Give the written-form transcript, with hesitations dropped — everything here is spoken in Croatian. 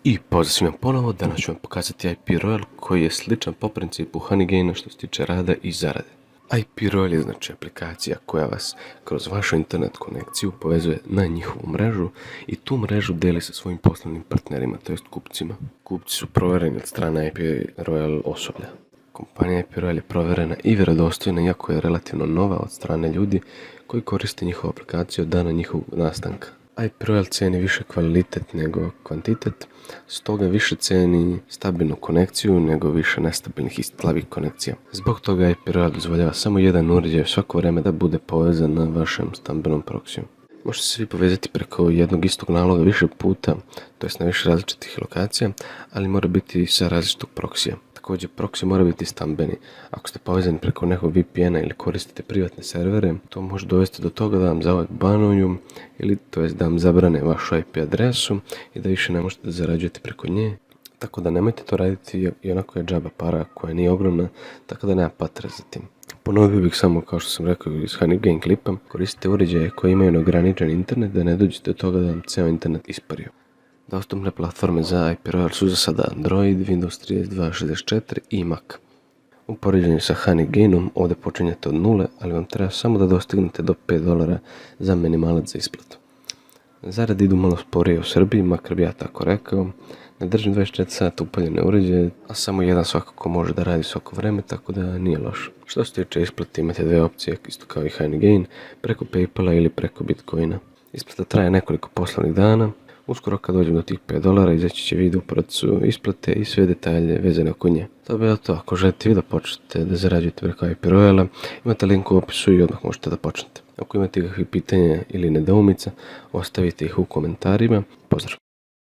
I pozdrav svima ponovo, danas ću vam pokazati IP Royal koji je sličan po principu Honeygaina što se tiče rada i zarade. IP Royal je znači aplikacija koja vas kroz vašu internet konekciju povezuje na njihovu mrežu i tu mrežu deli sa svojim poslovnim partnerima, to jest kupcima. Kupci su provjereni od strane IP Royal osoblja. Kompanija IP Royal je provjerena i vjerodostojna iako je relativno nova od strane ljudi koji koriste njihovu aplikaciju od dana njihovog nastanka. IP Royal cijeni više kvalitet nego kvantitet, stoga više cijeni stabilnu konekciju nego više nestabilnih i slabih konekcija. Zbog toga IP Royal dozvoljava samo jedan uređaj svako vrijeme da bude povezan na vašem stambenom proksiju. Možete se svi povezati preko jednog istog naloga više puta, to jest na više različitih lokacija, ali mora biti sa različitog proksija. Također, proxy mora biti stambeni. Ako ste povezani preko nekog VPN-a ili koristite privatne servere, to može dovesti do toga da vam zauvijek banuju ili to jest da vam zabrane vašu IP adresu i da više ne možete da zarađujete preko nje. Tako da nemojte to raditi, i onako je džaba para koja nije ogromna, tako da nema potrebe za tim. Ponovio bih samo, kao što sam rekao iz Honeygain klipa, koristite uređaje koji imaju neograničen internet da ne dođete do toga da vam cijel internet ispario. Dostupne platforme za IP Royal su za sada Android, Windows 32, 64 i Mac. U poređenju sa Honeygainom ovdje počinjete od nule, ali vam treba samo da dostignete do $5 za minimalac za isplatu. Zarade idu malo sporije u Srbiji, makar bi ja tako rekao. Ne držim 24 sata upaljene uređaje, a samo jedan svakako može da radi svako vrijeme, tako da nije loš. Što se tiče isplate, imate dvije opcije, isto kao i Honeygain, preko Paypala ili preko Bitcoina. Isplata traje nekoliko poslovnih dana. Uskoro kad dođem do tih $5 izaći će video uporedcu isplate i sve detalje vezane oko nje. To bi bilo to, ako želite vi da počnete da zarađujete preko IP Royala, imate link u opisu i odmah možete da počnete. Ako imate kakvih pitanja ili nedoumica, ostavite ih u komentarima. Pozdrav!